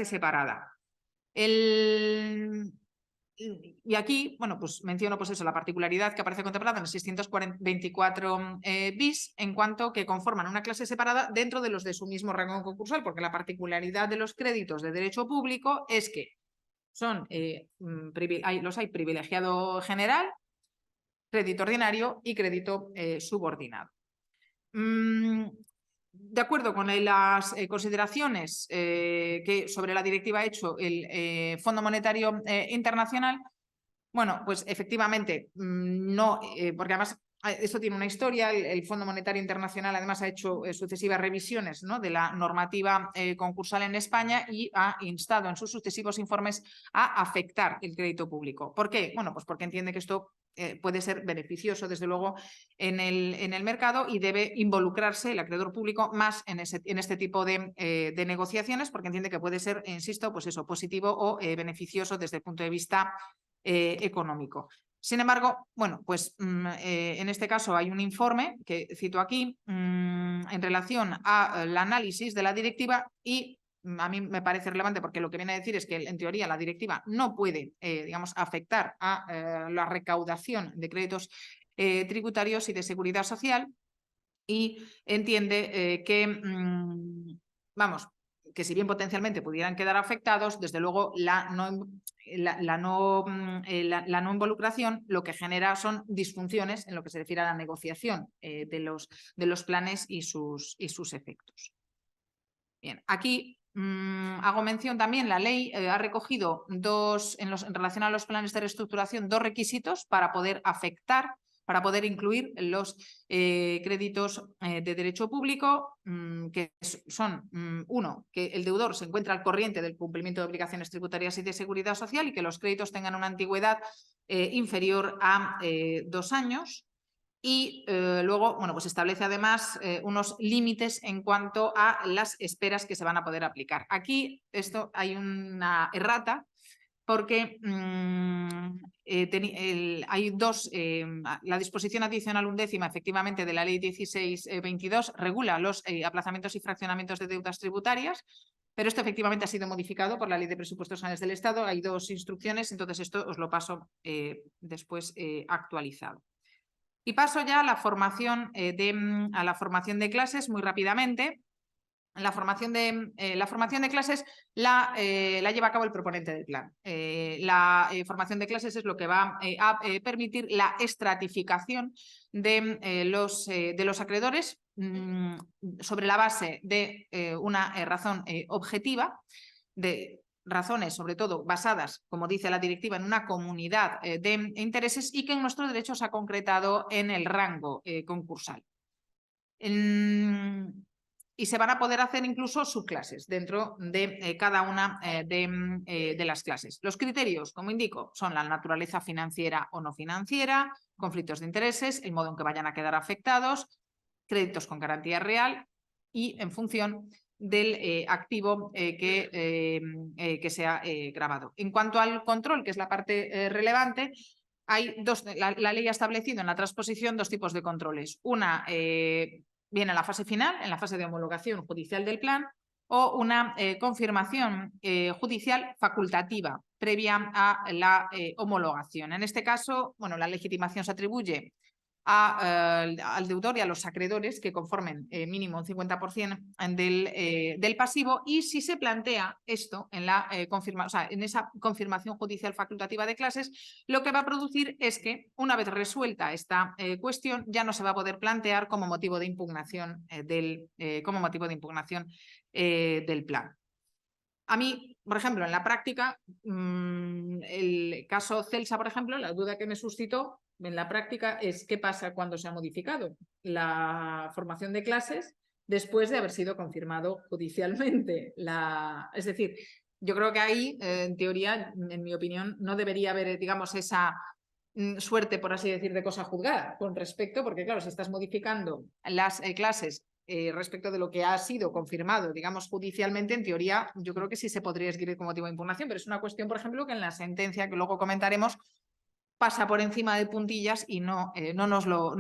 separada. Y aquí, bueno, pues menciono pues eso, la particularidad que aparece contemplada en el 624 bis en cuanto que conforman una clase separada dentro de los de su mismo rango concursal, porque la particularidad de los créditos de derecho público es que son los hay privilegiado general, crédito ordinario y crédito subordinado. De acuerdo con las consideraciones que sobre la directiva ha hecho el Fondo Monetario Internacional, bueno, pues efectivamente no, porque además esto tiene una historia, el Fondo Monetario Internacional además ha hecho sucesivas revisiones, ¿no?, de la normativa concursal en España y ha instado en sus sucesivos informes a afectar el crédito público. ¿Por qué? Bueno, pues porque entiende que esto puede ser beneficioso, desde luego, en el mercado y debe involucrarse el acreedor público más en este tipo de negociaciones, porque entiende que puede ser, insisto, pues eso, positivo o beneficioso desde el punto de vista económico. Sin embargo, bueno, pues en este caso hay un informe que cito aquí en relación al análisis de la directiva y a mí me parece relevante porque lo que viene a decir es que en teoría la directiva no puede, digamos, afectar a la recaudación de créditos tributarios y de seguridad social y entiende que, vamos, que si bien potencialmente pudieran quedar afectados, desde luego la no involucración lo que genera son disfunciones en lo que se refiere a la negociación de los planes y sus efectos. Bien, aquí hago mención también, la ley ha recogido en relación a los planes de reestructuración, dos requisitos para poder afectar, para poder incluir los créditos de derecho público, que son, uno, que el deudor se encuentra al corriente del cumplimiento de obligaciones tributarias y de seguridad social y que los créditos tengan una antigüedad inferior a 2 años. Y luego, bueno, pues establece además unos límites en cuanto a las esperas que se van a poder aplicar. Aquí hay una errata porque hay la disposición adicional 11ª, efectivamente, de la ley 1622 regula los aplazamientos y fraccionamientos de deudas tributarias, pero esto efectivamente ha sido modificado por la Ley de Presupuestos Generales del Estado. Hay 2 instrucciones, entonces esto os lo paso después actualizado. Y paso ya a la formación de clases muy rápidamente. La formación de clases la lleva a cabo el proponente del plan. La formación de clases es lo que va a permitir la estratificación de los acreedores sobre la base de una razón objetiva, de razones, sobre todo basadas, como dice la directiva, en una comunidad de intereses y que en nuestro derecho se ha concretado en el rango concursal. y se van a poder hacer incluso subclases dentro de cada una de las clases. Los criterios, como indico, son la naturaleza financiera o no financiera, conflictos de intereses, el modo en que vayan a quedar afectados, créditos con garantía real y en función del activo que sea grabado. En cuanto al control, que es la parte relevante, hay la ley ha establecido en la transposición 2 tipos de controles. Una viene en la fase final, en la fase de homologación judicial del plan, o una confirmación judicial facultativa previa a la homologación. En este caso, bueno, la legitimación se atribuye al deudor y a los acreedores que conformen mínimo un 50% del pasivo, y si se plantea esto en, en esa confirmación judicial facultativa de clases, lo que va a producir es que una vez resuelta esta cuestión ya no se va a poder plantear como motivo de impugnación del plan. A mí, por ejemplo, en la práctica, el caso Celsa, por ejemplo, la duda que me suscitó en la práctica es qué pasa cuando se ha modificado la formación de clases después de haber sido confirmado judicialmente. Es decir, yo creo que ahí, en teoría, en mi opinión, no debería haber, digamos, esa suerte, por así decir, de cosa juzgada con respecto, porque claro, si estás modificando las clases respecto de lo que ha sido confirmado, digamos, judicialmente, en teoría, yo creo que sí se podría escribir como motivo de impugnación, pero es una cuestión, por ejemplo, que en la sentencia, que luego comentaremos, pasa por encima de puntillas y no nos lo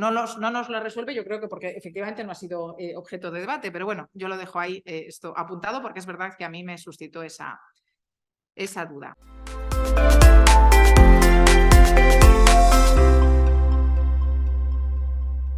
resuelve, yo creo que porque efectivamente no ha sido objeto de debate, pero bueno, yo lo dejo ahí esto apuntado porque es verdad que a mí me suscitó esa duda.